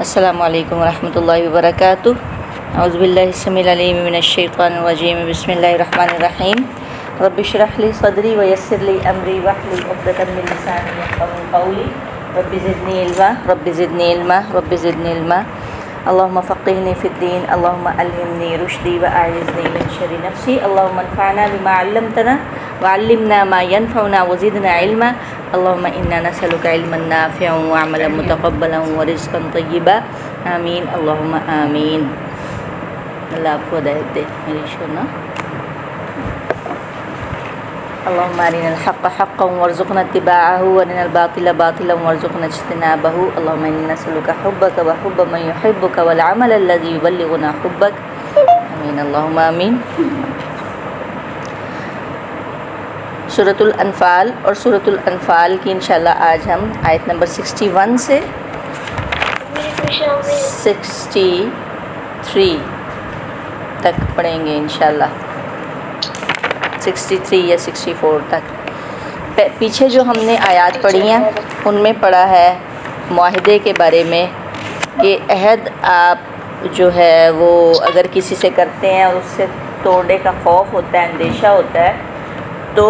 السلام علیکم ورحمۃ اللہ وبرکاتہ۔ اعوذ باللہ السمیع العلیم من الشیطان الرجیم، بسم اللہ الرحمن الرحیم۔ رب اشرح لی صدری ویسر لی امری واحلل عقدۃ من لسانی یفقهوا قولی رب زدنی علما رب زدنی علما رب زدنی علما۔ اللہم فقہنی فی الدین، اللہم الہمنی رشدی واعذنی من شر نفسی، اللہم انفعنا بما علمتنا وعلمنا ما ينفعنا وزدنا علما، اللہم انا نسألک علما نافعا وعملا متقبلا ورزقا طیبا، آمین اللہم آمین۔ اللہ آپ کو ہدایت دے میری شونا۔ اللہم ارنا الحق حقا وارزقنا اتباعہ وارنا الباطل باطلا وارزقنا اجتنابہ، اللہم انا نسألک حبک وحب من یحبک والعمل الذی یبلغنا حبک، آمین اللہم آمین۔ سورۃ الانفال اور سورۃ الانفال کی انشاءاللہ آج ہم آیت نمبر 61 سے 63 تک پڑھیں گے انشاءاللہ، 63 یا 64 تک۔ پیچھے جو ہم نے آیات پڑھی ہیں ان میں پڑھا ہے معاہدے کے بارے میں کہ عہد آپ جو ہے وہ اگر کسی سے کرتے ہیں اور اس سے توڑنے کا خوف ہوتا ہے، اندیشہ ہوتا ہے، تو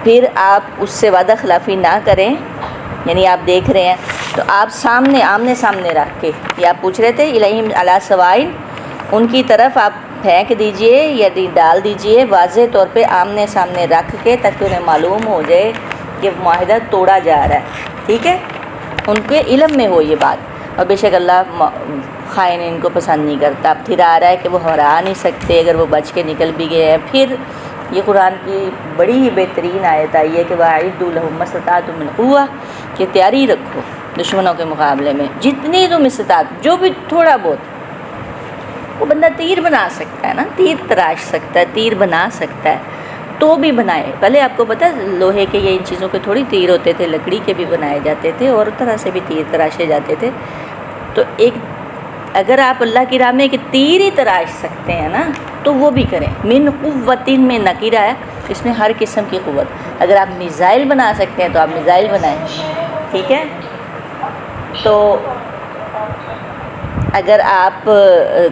پھر آپ اس سے وعدہ خلافی نہ کریں۔ یعنی آپ دیکھ رہے ہیں تو آپ آمنے سامنے رکھ کے، یہ آپ پوچھ رہے تھے الیہم علی سوائن، ان کی طرف آپ پھینک دیجئے یا ڈال دیجئے واضح طور پہ آمنے سامنے رکھ کے، تاکہ انہیں معلوم ہو جائے کہ معاہدہ توڑا جا رہا ہے، ٹھیک ہے، ان کے علم میں ہو یہ بات۔ اور بے شک اللہ خائن ان کو پسند نہیں کرتا۔ اب پھر آ رہا ہے کہ وہ ہرا نہیں سکتے اگر وہ بچ کے نکل بھی گئے ہیں۔ پھر یہ قرآن کی بڑی ہی بہترین آیت آئی ہے کہ وَأَعِدُّوا لَهُم مَّا اسْتَطَعْتُم مِّنْ قُوَّةٍ، کہ تیاری رکھو دشمنوں کے مقابلے میں جتنی تم استطاعت، جو بھی تھوڑا بہت۔ وہ بندہ تیر بنا سکتا ہے نا، تیر تراش سکتا ہے، تیر بنا سکتا ہے تو بھی بنائے۔ پہلے آپ کو پتہ ہے لوہے کے یا ان چیزوں کے تھوڑی تیر ہوتے تھے، لکڑی کے بھی بنائے جاتے تھے اور طرح سے بھی تیر تراشے جاتے تھے۔ تو ایک اگر آپ اللہ کی راہ میں ایک تیر ہی تراش سکتے ہیں نا تو وہ بھی کریں۔ من قوتین میں نکیرہ ہے، اس میں ہر قسم کی قوت۔ اگر آپ میزائل بنا سکتے ہیں تو آپ میزائل بنائیں، ٹھیک ہے۔ تو اگر آپ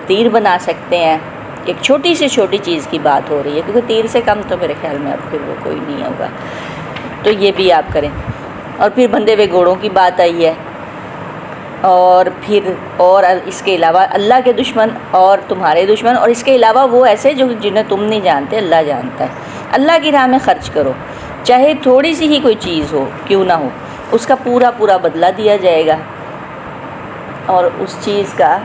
تیر بنا سکتے ہیں، ایک چھوٹی سے چھوٹی چیز کی بات ہو رہی ہے، کیونکہ تیر سے کم تو میرے خیال میں اب پھر وہ کوئی نہیں ہوگا، تو یہ بھی آپ کریں۔ اور پھر بندھے ہوئے گھوڑوں کی بات آئی ہے، اور پھر اور اس کے علاوہ اللہ کے دشمن اور تمہارے دشمن، اور اس کے علاوہ وہ ایسے جنہیں تم نہیں جانتے، اللہ جانتا ہے۔ اللہ کی راہ میں خرچ کرو، چاہے تھوڑی سی ہی کوئی چیز ہو کیوں نہ ہو، اس کا پورا بدلہ دیا جائے گا، اور اس چیز کا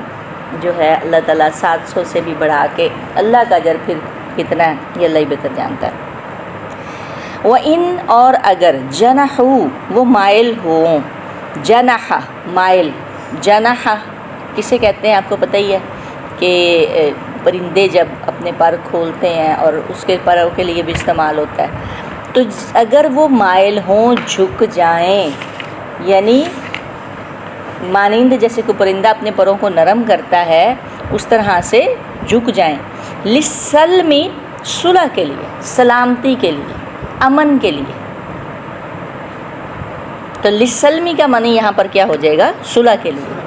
جو ہے اللہ تعالیٰ 700 سے بھی بڑھا کے اللہ کا اجر پھر کتنا ہے یہ اللہ ہی بہتر جانتا ہے۔ وَإِنْ، اور اگر جنحوا، وہ مائل ہوں، جنح مائل، جنح کسے کہتے ہیں آپ کو پتہ ہی ہے کہ پرندے جب اپنے پر کھولتے ہیں اور اس کے پروں کے لیے بھی استعمال ہوتا ہے۔ تو اگر وہ مائل ہوں، جھک جائیں، یعنی مانند جیسے کوئی پرندہ اپنے پروں کو نرم کرتا ہے اس طرح سے جھک جائیں، للسلم، صلح کے لیے، سلامتی کے لیے، امن کے لیے۔ تو للسلمی کا معنی یہاں پر کیا ہو جائے گا؟ صلح کے لیے،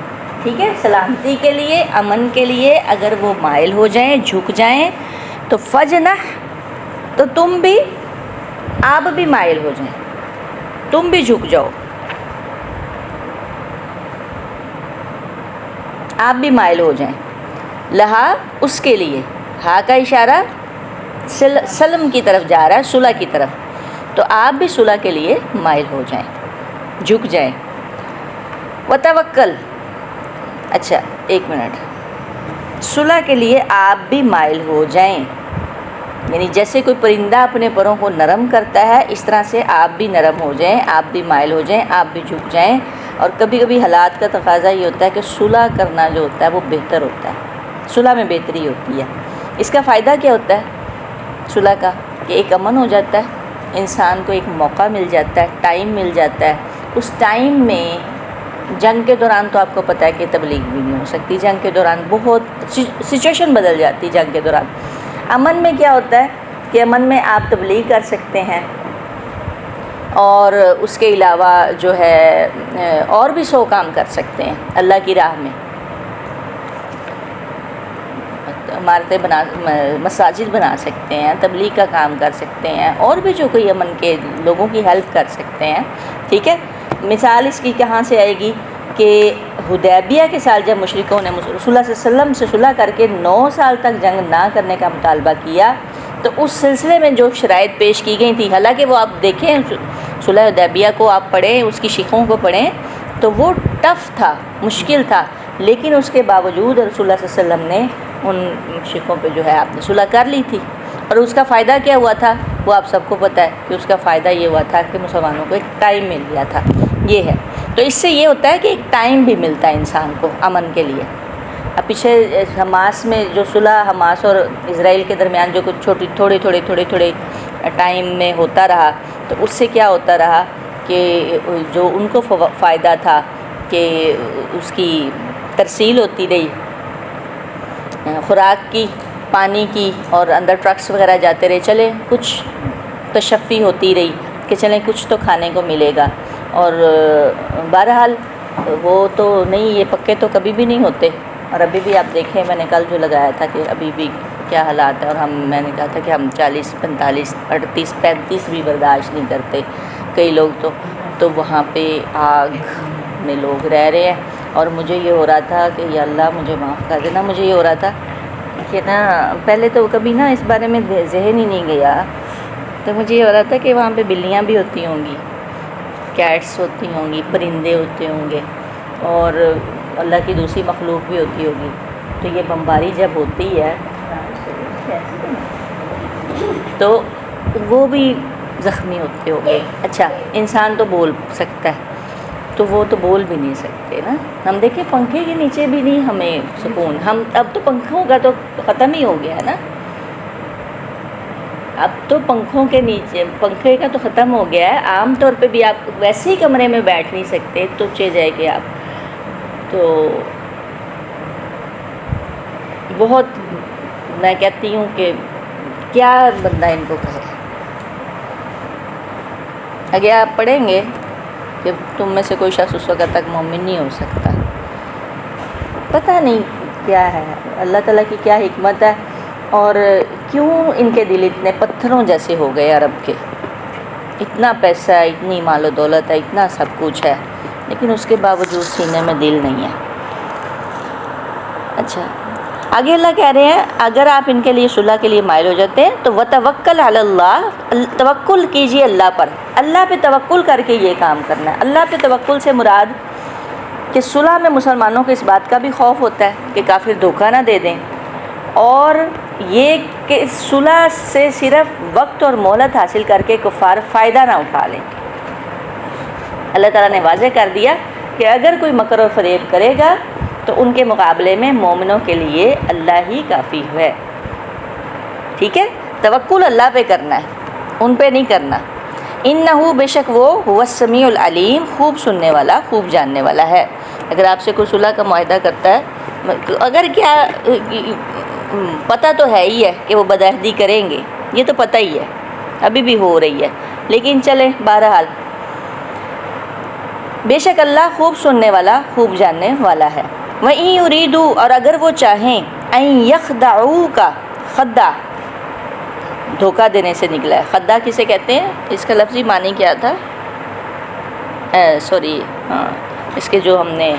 ٹھیک ہے، سلامتی کے لیے، امن کے لیے اگر وہ مائل ہو جائیں، جھک جائیں، تو فجنح، تو تم بھی، آپ بھی مائل ہو جائیں، تم بھی جھک جاؤ، آپ بھی مائل ہو جائیں، لہا، اس کے لیے، ہا کا اشارہ سلم کی طرف جا رہا ہے، صلح کی طرف، تو آپ بھی صلح کے لیے مائل ہو جائیں، جھک جائیں۔ وتوکل، اچھا ایک منٹ، صلح کے لیے آپ بھی مائل ہو جائیں، یعنی جیسے کوئی پرندہ اپنے پروں کو نرم کرتا ہے اس طرح سے آپ بھی نرم ہو جائیں، آپ بھی مائل ہو جائیں، آپ بھی جھک جائیں۔ اور کبھی کبھی حالات کا تقاضا یہ ہوتا ہے کہ صلح کرنا جو ہوتا ہے وہ بہتر ہوتا ہے، صلح میں بہتری ہوتی ہے۔ اس کا فائدہ کیا ہوتا ہے صلح کا؟ کہ ایک امن ہو جاتا ہے، انسان کو ایک موقع مل جاتا ہے، ٹائم مل جاتا ہے۔ اس ٹائم میں جنگ کے دوران تو آپ کو پتہ ہے کہ تبلیغ بھی نہیں ہو سکتی، جنگ کے دوران بہت سچویشن بدل جاتی جنگ کے دوران۔ امن میں کیا ہوتا ہے کہ امن میں آپ تبلیغ کر سکتے ہیں، اور اس کے علاوہ جو ہے اور بھی 100 کام کر سکتے ہیں اللہ کی راہ میں. عمارتیں بنا، مساجد بنا سکتے ہیں، تبلیغ کا کام کر سکتے ہیں، اور بھی جو کوئی امن کے لوگوں کی ہیلپ کر سکتے ہیں. ٹھیک ہے. مثال اس کی کہاں سے آئے گی کہ حدیبیہ کے سال جب مشرکوں نے رسول اللہ صلی اللہ علیہ وسلم سے صلح کر کے 9 سال تک جنگ نہ کرنے کا مطالبہ کیا، تو اس سلسلے میں جو شرائط پیش کی گئی تھی، حالانکہ وہ آپ دیکھیں صلح حدیبیہ کو آپ پڑھیں، اس کی شیخوں کو پڑھیں، تو وہ ٹف تھا، مشکل تھا، لیکن اس کے باوجود رسول اللہ صلی اللہ علیہ وسلم نے ان شیخوں پہ جو ہے آپ نے صلح کر لی تھی. اور اس کا فائدہ کیا ہوا تھا وہ آپ سب کو پتہ ہے کہ اس کا فائدہ یہ ہوا تھا کہ مسلمانوں کو ایک ٹائم مل گیا تھا. یہ ہے. تو اس سے یہ ہوتا ہے کہ ایک ٹائم بھی ملتا ہے انسان کو امن کے لیے. اب پیچھے حماس میں جو صلح حماس اور اسرائیل کے درمیان جو کچھ تھوڑے ٹائم میں ہوتا رہا، تو اس سے کیا ہوتا رہا کہ جو ان کو فائدہ تھا کہ اس کی ترسیل ہوتی رہی، خوراک کی، پانی کی، اور اندر ٹرکس وغیرہ جاتے رہے، چلے کچھ تشفی ہوتی رہی کہ چلیں کچھ تو کھانے کو ملے گا. اور بہرحال وہ تو نہیں، یہ پکے تو کبھی بھی نہیں ہوتے. اور ابھی بھی آپ دیکھیں، میں نے کل جو لگایا تھا کہ ابھی بھی کیا حالات ہیں، اور میں نے کہا تھا کہ ہم 40 45 38 35 بھی برداشت نہیں کرتے کئی لوگ. تو وہاں پہ آگ میں لوگ رہ رہے ہیں. اور مجھے یہ ہو رہا تھا کہ یا اللہ مجھے معاف کر دینا. مجھے یہ ہو رہا تھا کہ نا پہلے تو کبھی نا اس بارے میں ذہن ہی نہیں گیا، تو مجھے یہ ہو رہا تھا کہ وہاں پہ بلیاں بھی ہوتی ہوں گی، کیٹس ہوتی ہوں گی، پرندے ہوتے ہوں گے، اور اللہ کی دوسری مخلوق بھی ہوتی ہوگی. تو یہ بمباری جب ہوتی ہے تو وہ بھی زخمی ہوتے ہوں گے. اچھا انسان تو بول سکتا ہے، تو وہ تو بول بھی نہیں سکتے نا. ہم دیکھیں پنکھے کے نیچے بھی نہیں ہمیں سکون. ہم اب تو پنکھوں کا تو ختم ہی ہو گیا ہے نا. اب تو پنکھوں کے نیچے، پنکھے کا تو ختم ہو گیا ہے. عام طور پہ بھی آپ ویسے ہی کمرے میں بیٹھ نہیں سکتے، تو جائے کہ آپ تو بہت، میں کہتی ہوں کہ کیا بندہ ان کو کہے. آگے آپ پڑھیں گے کہ تم میں سے کوئی شخص اس وقت تک مومن نہیں ہو سکتا. پتہ نہیں کیا ہے، اللہ تعالیٰ کی کیا حکمت ہے، اور کیوں ان کے دل اتنے پتھروں جیسے ہو گئے عرب کے. اتنا پیسہ ہے، اتنی مال و دولت ہے، اتنا سب کچھ ہے، لیکن اس کے باوجود سینے میں دل نہیں ہے. اچھا آگے اللہ کہہ رہے ہیں اگر آپ ان کے لیے صلح کے لیے مائل ہو جاتے ہیں تو وتوکل علی اللہ، توکل کیجیے اللہ پر. اللہ پہ توکل کر کے یہ کام کرنا ہے. اللہ پہ توکل سے مراد کہ صلح میں مسلمانوں کو اس بات کا بھی خوف ہوتا ہے کہ کافر دھوکہ نہ دے دیں، اور یہ کہ صلح سے صرف وقت اور مہلت حاصل کر کے کفار فائدہ نہ اٹھا لیں. اللہ تعالیٰ نے واضح کر دیا کہ اگر کوئی مکر اور فریب کرے گا تو ان کے مقابلے میں مومنوں کے لیے اللہ ہی کافی ہے. ٹھیک ہے. توکل اللہ پہ کرنا ہے، ان پہ نہیں کرنا. انہو بے شک وہ هو السمیع العلیم، خوب سننے والا، خوب جاننے والا ہے. اگر آپ سے کوئی صلح کا معاہدہ کرتا ہے، اگر کیا پتہ تو ہے ہی ہے کہ وہ بدعہدی کریں گے، یہ تو پتہ ہی ہے، ابھی بھی ہو رہی ہے، لیکن چلے بہرحال بے شک اللہ خوب سننے والا، خوب جاننے والا ہے. وَإِن يُرِيدُوا، اور اگر وہ چاہیں، أَن يَخْدَعُوكَ، خدع دھوکہ دینے سے نکلا ہے. خدع کسے کہتے ہیں؟ اس کا لفظی معنی کیا تھا؟ اس کے جو ہم نے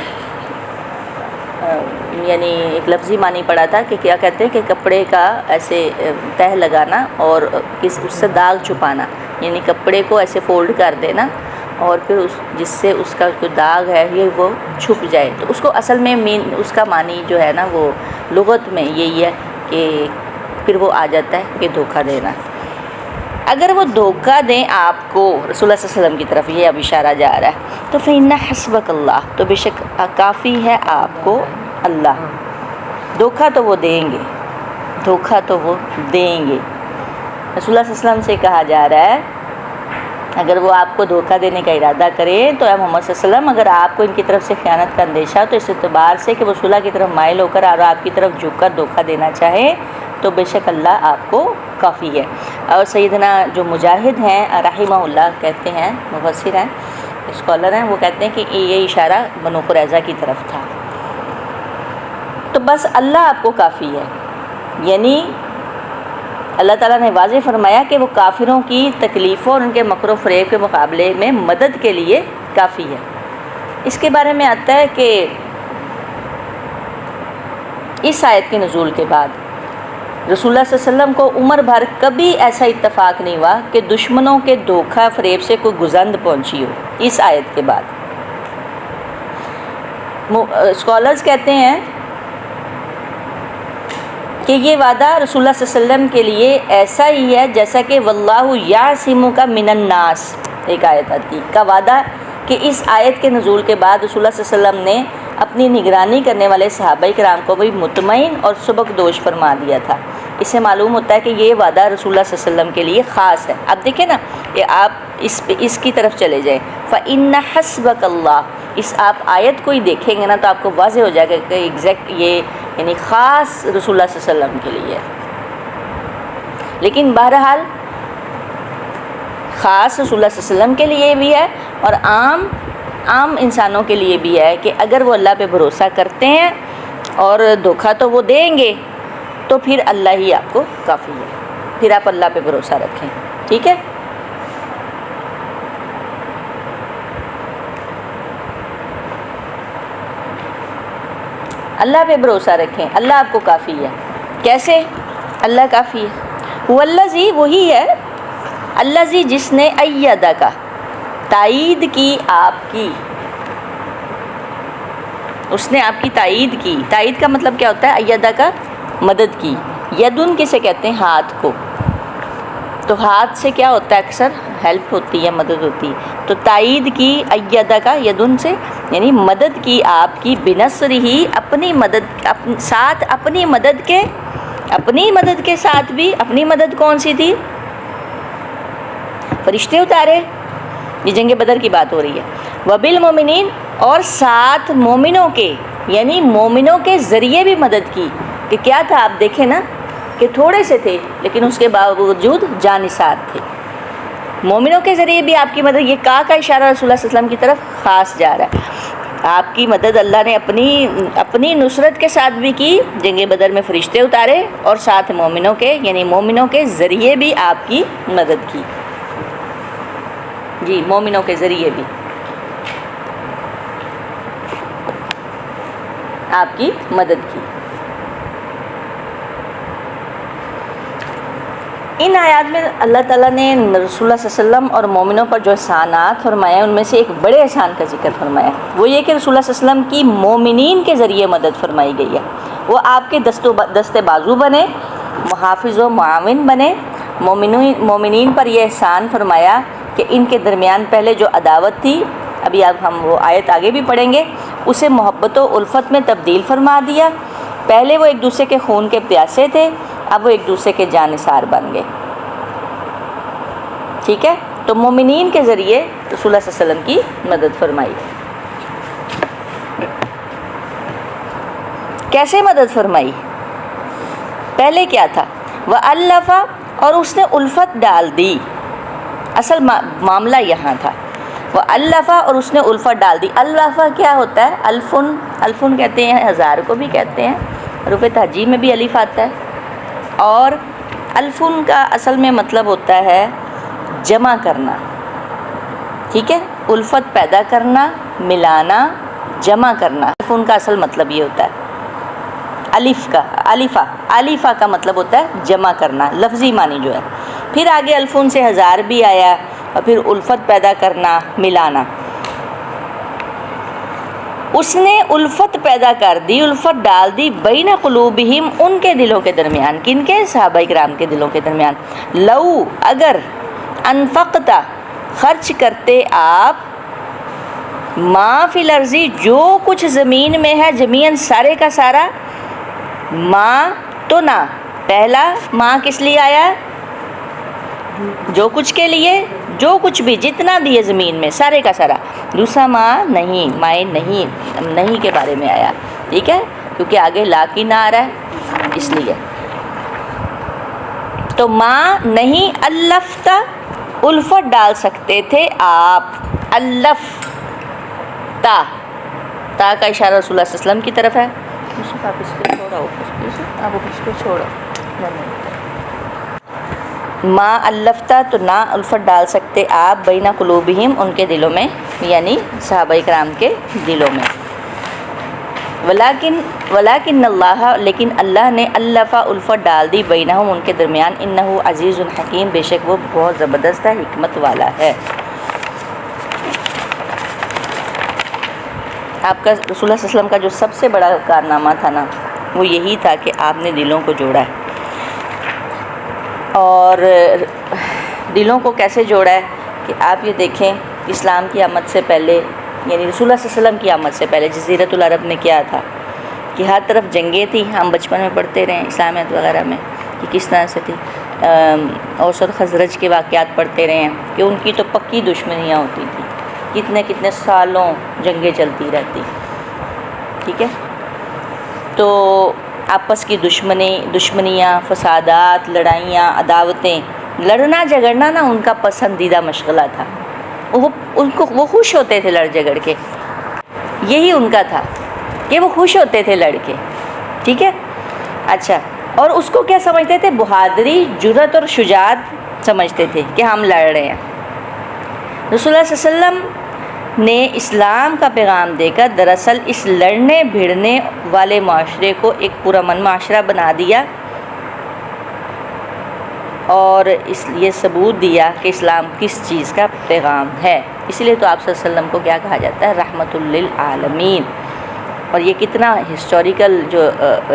یعنی ایک لفظی معنی پڑھا تھا کہ کیا کہتے ہیں کہ کپڑے کا ایسے تہ لگانا اور اس سے داغ چھپانا، یعنی کپڑے کو ایسے فولڈ کر دینا اور پھر جس سے اس کا جو داغ ہے یہ وہ چھپ جائے. تو اس کو اصل میں اس کا معنی جو ہے نا وہ لغت میں یہی ہے کہ پھر وہ آ جاتا ہے کہ دھوکہ دینا. اگر وہ دھوکہ دیں آپ کو، رسول اللہ صلی اللہ علیہ وسلم کی طرف یہ اب اشارہ جا رہا ہے، تو فإن حسبک اللہ، تو بے شک کافی ہے آپ کو اللہ. دھوکہ تو وہ دیں گے، دھوکہ تو وہ دیں گے. رسول اللہ صلی اللہ علیہ وسلم سے کہا جا رہا ہے اگر وہ آپ کو دھوکہ دینے کا ارادہ کریں تو اے محمد صلی اللہ علیہ وسلم، اگر آپ کو ان کی طرف سے خیانت کا اندیشہ تو اس اعتبار سے کہ وہ صلح کی طرف مائل ہو کر اور آپ کی طرف جھک کر دھوکہ دینا چاہیں تو بے شک اللہ آپ کو کافی ہے۔ اور سیدنا جو مجاہد ہیں رحمہ اللہ کہتے ہیں، مفسر ہیں، اسکالر ہیں، وہ کہتے ہیں کہ یہ اشارہ بنو قریظہ کی طرف تھا۔ تو بس اللہ آپ کو کافی ہے، یعنی اللہ تعالیٰ نے واضح فرمایا کہ وہ کافروں کی تکلیفوں اور ان کے مکر و فریب کے مقابلے میں مدد کے لیے کافی ہے۔ اس کے بارے میں آتا ہے کہ اس آیت کے نزول کے بعد رسول اللہ صلی اللہ علیہ وسلم کو عمر بھر کبھی ایسا اتفاق نہیں ہوا کہ دشمنوں کے دھوکہ فریب سے کوئی گزند پہنچی ہو۔ اس آیت کے بعد اسکالرز کہتے ہیں کہ یہ وعدہ رسول اللہ صلی اللہ علیہ وسلم کے لیے ایسا ہی ہے جیسا کہ واللہ یعصمک من الناس، ایک آیت آتی کا وعدہ، کہ اس آیت کے نزول کے بعد رسول اللہ صلی اللہ علیہ وسلم نے اپنی نگرانی کرنے والے صحابہ کرام کو بھی مطمئن اور سبکدوش فرما دیا تھا۔ اس سے معلوم ہوتا ہے کہ یہ وعدہ رسول اللہ صلی اللہ علیہ وسلم کے لیے خاص ہے۔ اب دیکھیں نا کہ آپ اس کی طرف چلے جائیں، فَإِنَّ حَسْبَكَ اللَّهُ، اس آپ آیت کو ہی دیکھیں گے نا تو آپ کو واضح ہو جائے گا کہ ایگزیکٹ یہ یعنی خاص رسول اللہ صلی اللہ علیہ وسلم کے لیے ہے۔ لیکن بہرحال خاص رسول اللہ صلی اللہ علیہ وسلم کے لیے بھی ہے اور عام انسانوں کے لیے بھی ہے کہ اگر وہ اللہ پہ بھروسہ کرتے ہیں اور دھوکہ تو وہ دیں گے تو پھر اللہ ہی آپ کو کافی ہے، پھر آپ اللہ پہ بھروسہ رکھیں، ٹھیک ہے۔ اللہ پہ بھروسہ رکھیں، اللہ آپ کو کافی ہے۔ کیسے اللہ کافی ہے؟ والذی، وہی ہے الذی جس نے ایدک تائید کی آپ کی، اس نے آپ کی تائید کی۔ تائید کا مطلب کیا ہوتا ہے؟ ایدک کا مدد کی۔ یدن کسے کہتے ہیں؟ ہاتھ کو۔ تو ہاتھ سے کیا ہوتا ہے؟ اکثر ہیلپ ہوتی ہے، مدد ہوتی ہے۔ تو تائید کی ایدک یدن سے یعنی مدد کی آپ کی، بنصر ہی اپنی مدد ساتھ، اپنی مدد کے ساتھ بھی۔ اپنی مدد کون سی تھی؟ فرشتے اتارے، یہ جنگ بدر کی بات ہو رہی ہے۔ وبالمؤمنین، اور ساتھ مومنوں کے، یعنی مومنوں کے ذریعے بھی مدد کی۔ کہ کیا تھا آپ دیکھیں نا کہ تھوڑے سے تھے لیکن اس کے باوجود جانثار تھے۔ مومنوں کے ذریعے بھی آپ کی مدد، یہ کا اشارہ رسول اللہ صلی اللہ علیہ وسلم کی طرف خاص جا رہا ہے۔ آپ کی مدد اللہ نے اپنی نصرت کے ساتھ بھی کی، جنگ بدر میں فرشتے اتارے، اور ساتھ مومنوں کے یعنی مومنوں کے ذریعے بھی آپ کی مدد کی۔ جی، مومنوں کے ذریعے بھی آپ کی مدد کی۔ ان آیات میں اللہ تعالیٰ نے رسول اللہ صلی اللہ علیہ وسلم اور مومنوں پر جو احسانات فرمائے ان میں سے ایک بڑے احسان کا ذکر فرمایا، وہ یہ کہ رسول اللہ صلی اللہ علیہ وسلم کی مومنین کے ذریعے مدد فرمائی گئی ہے۔ وہ آپ کے دست بازو بنے، محافظ و معاون بنے۔ مومنین پر یہ احسان فرمایا کہ ان کے درمیان پہلے جو عداوت تھی، ابھی اب ہم وہ آیت آگے بھی پڑھیں گے، اسے محبت و الفت میں تبدیل فرما دیا۔ پہلے وہ ایک دوسرے کے خون کے پیاسے تھے، اب وہ ایک دوسرے کے جانثار بن گئے، ٹھیک ہے۔ تو مومنین کے ذریعے رسول اللہ صلی اللہ علیہ وسلم کی مدد فرمائی۔ کیسے مدد فرمائی؟ پہلے کیا تھا؟ وَأَلَّفَ، اور اس نے الفت ڈال دی۔ اصل معاملہ یہاں تھا، وَأَلَّفَ، اور اس نے الفت ڈال دی۔ الفا کیا ہوتا ہے؟ الفن کہتے ہیں، ہزار کو بھی کہتے ہیں، حروف تہجی میں بھی الف آتا ہے۔ اور الفن کا اصل میں مطلب ہوتا ہے جمع کرنا، ٹھیک ہے۔ الفت پیدا کرنا، ملانا، جمع کرنا، الفن کا اصل مطلب یہ ہوتا ہے۔ الفا کا مطلب ہوتا ہے جمع کرنا، لفظی معنی جو ہے۔ پھر آگے الفن سے ہزار بھی آیا، اور پھر الفت پیدا کرنا، ملانا۔ اس نے الفت پیدا کر دی، الفت ڈال دی، بین قلوبہم، ان کے دلوں کے درمیان۔ کن کے؟ صحابہ کرام کے دلوں کے درمیان۔ لو، اگر، انفقتا، خرچ کرتے آپ، ما فی الارض، جو کچھ زمین میں ہے، جمیعاً سارے کا سارا، ما تو نہ، پہلا ما کس لیے آیا؟ جو کچھ کے لیے، جو کچھ بھی، جتنا بھی ہے زمین میں سارے کا سارا۔ دوسرا ما نہیں، مائے نہیں کے بارے میں آیا، ٹھیک ہے، کیونکہ آگے لا کی نہ آ رہا ہے اس لیے۔ تو ماں نہیں الفتا الفت ڈال سکتے تھے آپ، الفتا، تا کا اشارہ رسول اللہ صلی اللہ علیہ وسلم کی طرف ہے. یوسف آپ اس کو چھوڑو، یوسف آپ اس کو چھوڑو. ما الفتا تو نہ الفت ڈال سکتے آپ بین قلوبہم ان کے دلوں میں، یعنی صحابہ کرام کے دلوں میں. ولیکن اللہ، لیکن اللہ نے الف الفت ڈال دی بینہم ان کے درمیان، انہ عزیز حکیم، بے شک وہ بہت زبردست ہے، حکمت والا ہے. آپ کا رسول اللہ صلی اللہ علیہ وسلم کا جو سب سے بڑا کارنامہ تھا نا، وہ یہی تھا کہ آپ نے دلوں کو جوڑا ہے. اور دلوں کو کیسے جوڑا ہے کہ آپ یہ دیکھیں اسلام کی آمد سے پہلے، یعنی رسول اللہ صلی اللہ علیہ وسلم کی آمد سے پہلے جزیرۃ العرب میں کیا تھا کہ ہر طرف جنگیں تھیں. ہم بچپن میں پڑھتے رہے ہیں اسلامیت وغیرہ میں کہ کس طرح سے تھی. اوس اور خزرج کے واقعات پڑھتے رہے ہیں کہ ان کی تو پکی دشمنیاں ہوتی تھیں، کتنے سالوں جنگیں چلتی رہتی. ٹھیک ہے، تو آپس کی دشمنیاں، فسادات، لڑائیاں، عداوتیں، لڑنا جھگڑنا نا ان کا پسندیدہ مشغلہ تھا. وہ خوش ہوتے تھے لڑ جھگڑ کے، یہی ان کا تھا کہ وہ خوش ہوتے تھے لڑ کے. ٹھیک ہے، اچھا، اور اس کو کیا سمجھتے تھے؟ بہادری، جرأت اور شجاعت سمجھتے تھے کہ ہم لڑ رہے ہیں. رسول اللہ صلی اللہ علیہ وسلم نے اسلام کا پیغام دے کر دراصل اس لڑنے بھیڑنے والے معاشرے کو ایک پرامن معاشرہ بنا دیا، اور اس لیے ثبوت دیا کہ اسلام کس چیز کا پیغام ہے. اسی لیے تو آپ صلی اللہ علیہ وسلم کو کیا کہا جاتا ہے؟ رحمت للعالمین. اور یہ کتنا ہسٹوریکل جو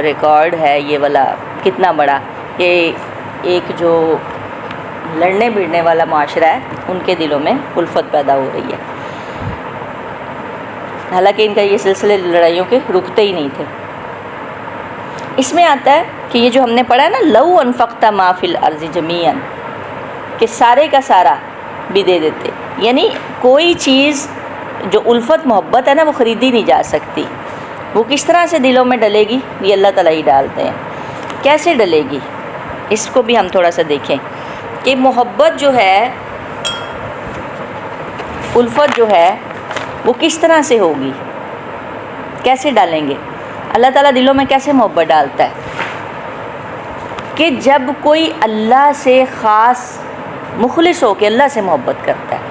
ریکارڈ ہے یہ والا، کتنا بڑا، کہ ایک جو لڑنے بھیڑنے والا معاشرہ ہے ان کے دلوں میں الفت پیدا ہو رہی ہے. حالانکہ ان کا یہ سلسلے لڑائیوں کے رکتے ہی نہیں تھے. اس میں آتا ہے کہ یہ جو ہم نے پڑھا ہے نا، لو انفقت ما فی الارض جمیعا، کہ سارے کا سارا بھی دے دیتے، یعنی کوئی چیز جو الفت محبت ہے نا وہ خریدی نہیں جا سکتی. وہ کس طرح سے دلوں میں ڈلے گی؟ یہ اللہ تعالیٰ ہی ڈالتے ہیں. کیسے ڈلے گی اس کو بھی ہم تھوڑا سا دیکھیں کہ محبت جو ہے، الفت جو ہے وہ کس طرح سے ہوگی، کیسے ڈالیں گے؟ اللہ تعالیٰ دلوں میں کیسے محبت ڈالتا ہے کہ جب کوئی اللہ سے خاص مخلص ہو کے اللہ سے محبت کرتا ہے.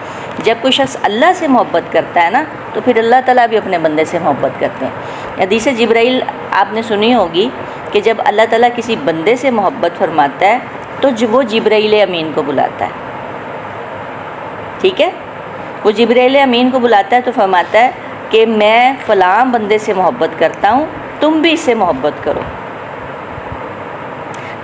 جب کوئی شخص اللہ سے محبت کرتا ہے نا تو پھر اللہ تعالیٰ بھی اپنے بندے سے محبت کرتے ہیں. حدیث جبرائیل آپ نے سنی ہوگی کہ جب اللہ تعالیٰ کسی بندے سے محبت فرماتا ہے تو وہ جبرائیل امین کو بلاتا ہے. ٹھیک ہے، وہ جبرائیل امین کو بلاتا ہے تو فرماتا ہے کہ میں فلاں بندے سے محبت کرتا ہوں، تم بھی اس سے محبت کرو.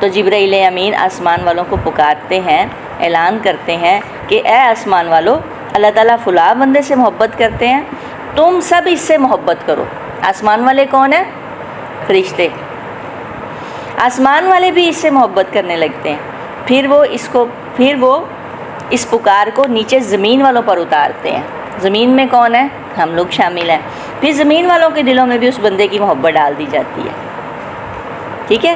تو جبرائیل امین آسمان والوں کو پکارتے ہیں، اعلان کرتے ہیں کہ اے آسمان والو، اللہ تعالیٰ فلاں بندے سے محبت کرتے ہیں، تم سب اس سے محبت کرو. آسمان والے کون ہیں؟ فرشتے. آسمان والے بھی اس سے محبت کرنے لگتے ہیں. پھر وہ اس پکار کو نیچے زمین والوں پر اتارتے ہیں. زمین میں کون ہے؟ ہم لوگ شامل ہیں. پھر زمین والوں کے دلوں میں بھی اس بندے کی محبت ڈال دی جاتی ہے. ٹھیک ہے،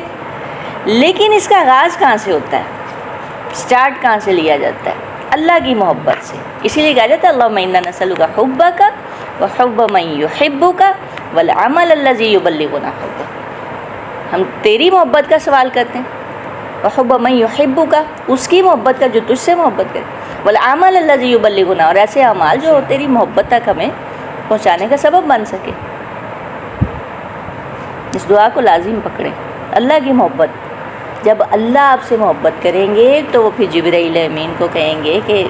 لیکن اس کا آغاز کہاں سے ہوتا ہے؟ سٹارٹ کہاں سے لیا جاتا ہے؟ اللہ کی محبت سے. اسی لیے کہا جاتا ہے اللہم انا نسألک حبک وحب من یحبک والعمل الذی یبلغنا حبک. ہم تیری محبت کا سوال کرتے ہیں، وحب من یحبک، اس کی محبت کا جو تجھ سے محبت کرے، والعمل الذی یبلغنا، اور ایسے اعمال جو تیری محبت تک ہمیں پہنچانے کا سبب بن سکے. اس دعا کو لازم پکڑیں. اللہ کی محبت، جب اللہ آپ سے محبت کریں گے تو وہ پھر جبرائیل امین کو کہیں گے کہ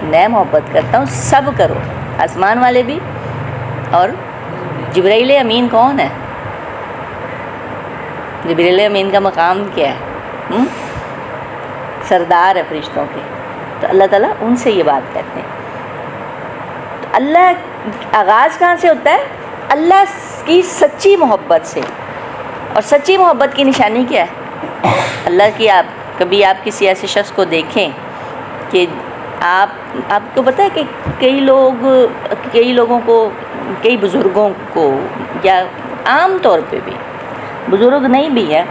میں محبت کرتا ہوں، سب کرو، آسمان والے بھی. اور جبرائیل امین کون ہے؟ جبرائیل امین کا مقام کیا ہے؟ سردار ہے فرشتوں کے. تو اللہ تعالیٰ ان سے یہ بات کہتے ہیں. تو اللہ آغاز کہاں سے ہوتا ہے؟ اللہ کی سچی محبت سے. اور سچی محبت کی نشانی کیا ہے؟ اللہ کی آپ کسی ایسے شخص کو دیکھیں کہ آپ کو پتہ ہے کہ کئی لوگوں کو، کئی بزرگوں کو، یا عام طور پہ بھی بزرگ نہیں بھی ہے،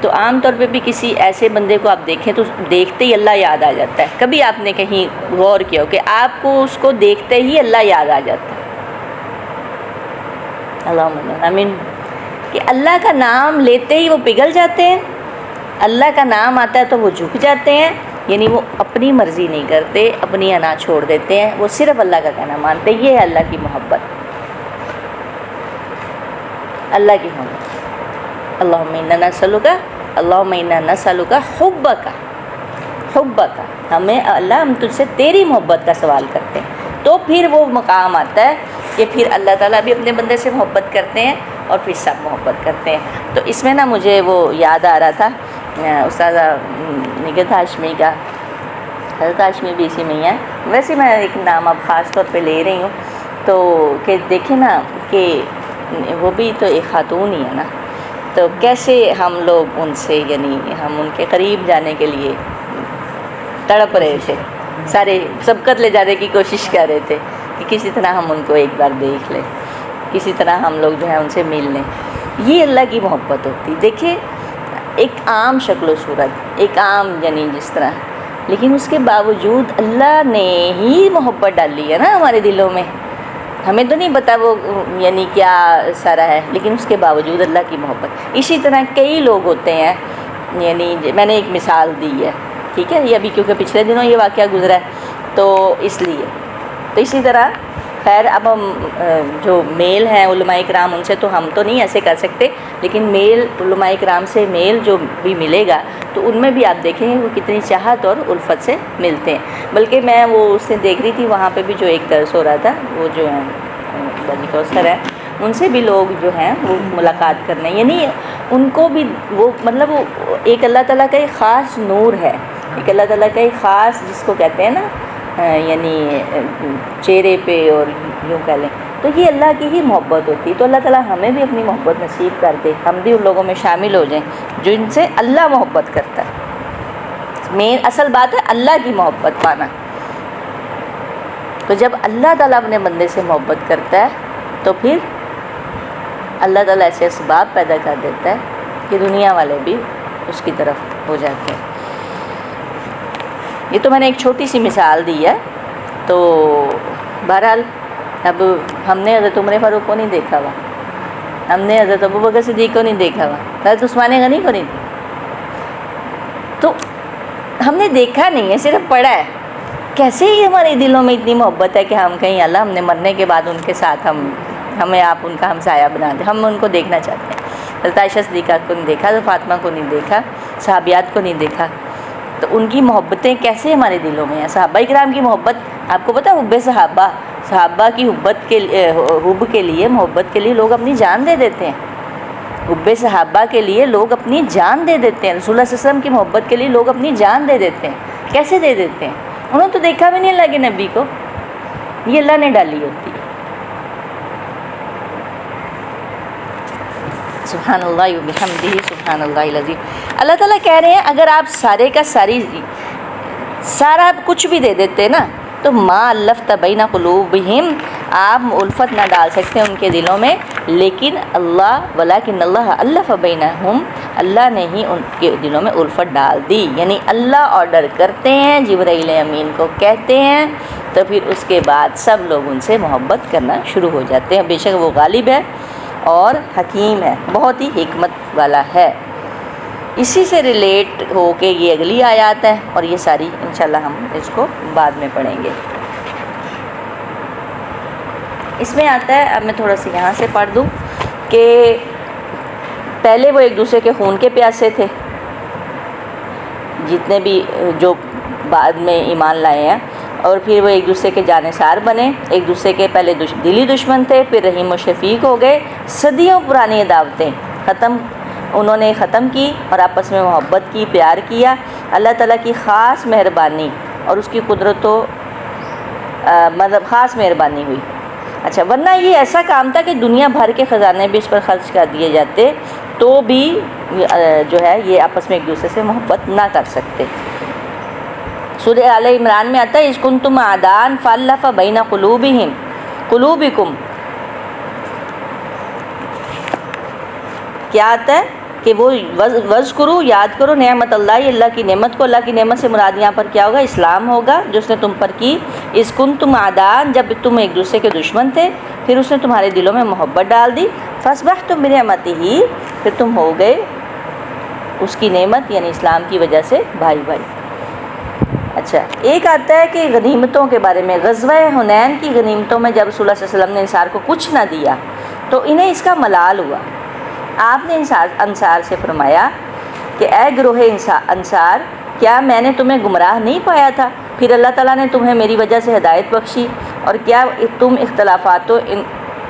تو عام طور پہ بھی کسی ایسے بندے کو آپ دیکھیں تو دیکھتے ہی اللہ یاد آ جاتا ہے. کبھی آپ نے کہیں غور کیا ہو کہ آپ کو اس کو دیکھتے ہی اللہ یاد آ جاتا ہے؟ اللہم آمین. کہ اللہ کا نام لیتے ہی وہ پگھل جاتے ہیں، اللہ کا نام آتا ہے تو وہ جھک جاتے ہیں، یعنی وہ اپنی مرضی نہیں کرتے، اپنی انا چھوڑ دیتے ہیں، وہ صرف اللہ کا کہنا مانتے ہیں. یہ ہے اللہ کی محبت، اللہ کی محبت. اللہم انا نسألک، اللہم انا نسألک حبک، حبک. ہمیں اللہ، ہم تجھ سے تیری محبت کا سوال کرتے ہیں. تو پھر وہ مقام آتا ہے کہ پھر اللہ تعالیٰ بھی اپنے بندے سے محبت کرتے ہیں اور پھر سب محبت کرتے ہیں. تو اس میں نا مجھے وہ یاد آ رہا تھا استاذہ نگہت ہاشمی کا، حضرت ہاشمی بھی اسی میں ہی ہے. ویسے میں ایک نام اب خاص طور پہ لے رہی ہوں، تو کہ دیکھیں نا کہ وہ بھی تو ایک خاتون ہی ہے نا، تو کیسے ہم لوگ ان سے، یعنی ہم ان کے قریب جانے کے لیے تڑپ رہے تھے، سارے سبقت لے جانے کی کوشش کر رہے تھے کہ کسی طرح ہم ان کو ایک بار دیکھ لیں، کسی طرح ہم لوگ جو ہے ان سے مل لیں. یہ اللہ کی محبت ہوتی. دیکھیں ایک عام شکل و صورت، ایک عام یعنی جس طرح، لیکن اس کے باوجود اللہ نے ہی محبت ڈالی ہے نا ہمارے دلوں میں. ہمیں تو نہیں پتا وہ یعنی کیا سارا ہے، لیکن اس کے باوجود اللہ کی محبت. اسی طرح کئی لوگ ہوتے ہیں، یعنی میں نے ایک مثال دی ہے، ٹھیک ہے، یہ ابھی کیونکہ پچھلے دنوں یہ واقعہ گزرا ہے تو اس لیے. تو اسی طرح خیر اب ہم جو میل ہیں علماء کرام، ان سے تو ہم تو نہیں ایسے کر سکتے، لیکن میل علماء کرام سے میل جو بھی ملے گا تو ان میں بھی آپ دیکھیں وہ کتنی چاہت اور الفت سے ملتے ہیں. بلکہ میں وہ اس سے دیکھ رہی تھی وہاں پہ بھی جو ایک درس ہو رہا تھا، وہ جو ہیں بنی کوثر ہے، ان سے بھی لوگ جو ہیں وہ ملاقات کرنے، یعنی ان کو بھی وہ مطلب وہ ایک اللہ تعالیٰ کا ایک خاص نور ہے، ایک اللہ تعالیٰ کا ایک خاص جس کو کہتے ہیں نا یعنی چہرے پہ، اور یوں کہہ لیں تو یہ اللہ کی ہی محبت ہوتی. تو اللہ تعالیٰ ہمیں بھی اپنی محبت نصیب کر دے، ہم بھی ان لوگوں میں شامل ہو جائیں جو ان سے اللہ محبت کرتا ہے. مین اصل بات ہے اللہ کی محبت پانا. تو جب اللہ تعالیٰ اپنے بندے سے محبت کرتا ہے تو پھر اللہ تعالیٰ ایسے اسباب پیدا کر دیتا ہے کہ دنیا والے بھی اس کی طرف ہو جاتے ہیں. یہ تو میں نے ایک چھوٹی سی مثال دی ہے. تو بہرحال اب ہم نے حضرت عمر فاروق کو نہیں دیکھا ہوا، ہم نے حضرت ابوبکر صدیق کو نہیں دیکھا ہوا، حضرت عثمان غنی کو نہیں دیکھا، تو ہم نے دیکھا نہیں ہے، صرف پڑھا ہے. کیسے ہی ہمارے دلوں میں اتنی محبت ہے کہ ہم کہیں اللہ ہم نے مرنے کے بعد ان کے ساتھ ہمیں آپ ان کا ہمسایہ بنا دیں، ہم ان کو دیکھنا چاہتے ہیں. حضرت عائشہ صدیقہ کو نہیں دیکھا، حضرت فاطمہ کو نہیں دیکھا، صحابیات کو نہیں دیکھا. تو ان کی محبتیں کیسے ہمارے دلوں میں ہیں. صحابہ کرام کی محبت آپ کو پتہ ہے، حب صحابہ کی حب کے لیے، محبت کے لیے لوگ اپنی جان دے دیتے ہیں. حب صحابہ کے لیے لوگ اپنی جان دے دیتے ہیں. رسول اللہ صلی اللہ علیہ وسلم کی محبت کے لیے لوگ اپنی جان دے دیتے ہیں. کیسے دے دیتے ہیں؟ انہوں نے تو دیکھا بھی نہیں اللہ کے نبی کو، یہ اللہ نے ڈالی ہوتی ہے. سبحان اللہ وبحمدہ سبحان اللہ العظیم. اللہ تعالیٰ کہہ رہے ہیں اگر آپ سارے کا سارا کچھ بھی دے دیتے نا تو ما الفت بین قلوبہم، آپ الفت نہ ڈال سکتے ان کے دلوں میں، لیکن ولکن اللہ الف بینہم، اللہ نے ہی ان کے دلوں میں الفت ڈال دی. یعنی اللہ آرڈر کرتے ہیں، جبرائیل امین کو کہتے ہیں، تو پھر اس کے بعد سب لوگ ان سے محبت کرنا شروع ہو جاتے ہیں. بے شک وہ غالب ہے اور حکیم ہے، بہت ہی حکمت والا ہے. اسی سے ریلیٹ ہو کے یہ اگلی آیات ہے، اور یہ ساری انشاءاللہ ہم اس کو بعد میں پڑھیں گے. اس میں آتا ہے، اب میں تھوڑا سا یہاں سے پڑھ دوں کہ پہلے وہ ایک دوسرے کے خون کے پیاسے تھے، جتنے بھی جو بعد میں ایمان لائے ہیں، اور پھر وہ ایک دوسرے کے جانثار بنے. ایک دوسرے کے پہلے دلی دشمن تھے، پھر رحیم و شفیق ہو گئے. صدیوں پرانی عداوتیں انہوں نے ختم کی اور آپس میں محبت کی، پیار کیا. اللہ تعالیٰ کی خاص مہربانی اور اس کی قدرت و مطلب خاص مہربانی ہوئی. اچھا، ورنہ یہ ایسا کام تھا کہ دنیا بھر کے خزانے بھی اس پر خرچ کر دیے جاتے تو بھی جو ہے یہ آپس میں ایک دوسرے سے محبت نہ کر سکتے. سورہ آل عمران میں آتا ہے اذ کنتم اعداء فالف بین قلوبکم. کیا آتا ہے؟ کہ وہ وز کرو، یاد کرو نعمت اللہ، اللہ کی نعمت کو۔ اللہ کی نعمت سے مراد یہاں پر کیا ہوگا؟ اسلام ہوگا جو اس نے تم پر کی۔ اذ کنتم اعداء، جب تم ایک دوسرے کے دشمن تھے، پھر اس نے تمہارے دلوں میں محبت ڈال دی۔ فاصبحتم بنعمتہ، پھر تم ہو گئے اس کی نعمت یعنی اسلام کی وجہ سے بھائی بھائی۔ اچھا، ایک آتا ہے کہ غنیمتوں کے بارے میں، غزوہ حنین کی غنیمتوں میں جب رسول اللہ صلی اللہ علیہ وسلم نے انصار کو کچھ نہ دیا تو انہیں اس کا ملال ہوا۔ آپ نے انصار سے فرمایا کہ اے گروہ انصار، کیا میں نے تمہیں گمراہ نہیں پایا تھا؟ پھر اللہ تعالیٰ نے تمہیں میری وجہ سے ہدایت بخشی، اور کیا تم اختلافات و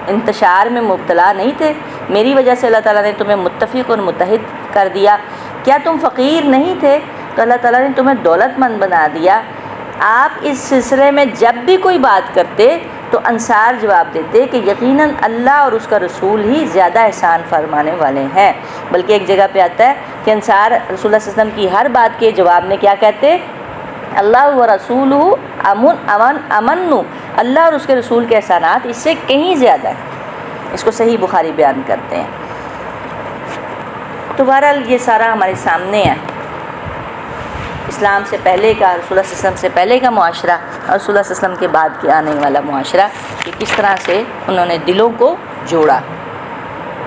انتشار میں مبتلا نہیں تھے؟ میری وجہ سے اللہ تعالیٰ نے تمہیں متفق اور متحد کر دیا۔ کیا تم فقیر نہیں تھے تو اللہ تعالیٰ نے تمہیں دولت مند بنا دیا۔ آپ اس سلسلے میں جب بھی کوئی بات کرتے تو انصار جواب دیتے کہ یقیناً اللہ اور اس کا رسول ہی زیادہ احسان فرمانے والے ہیں۔ بلکہ ایک جگہ پہ آتا ہے کہ انصار رسول اللہ صلی اللہ علیہ وسلم کی ہر بات کے جواب میں کیا کہتے؟ اللہ و رسولہ امن، اللہ اور اس کے رسول کے احسانات اس سے کہیں زیادہ ہیں۔ اس کو صحیح بخاری بیان کرتے ہیں۔ تو بہرحال یہ سارا ہمارے سامنے ہے، اسلام سے پہلے کا، رسول اللہ صلی اللہ علیہ وسلم سے پہلے کا معاشرہ اور رسول اللہ صلی اللہ علیہ وسلم کے بعد کے آنے والا معاشرہ، کہ کس طرح سے انہوں نے دلوں کو جوڑا۔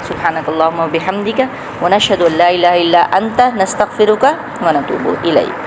سبحانک اللہم و بحمدک ونشہد ان لا الہ الا انت نستغفرک ونتوب الیک۔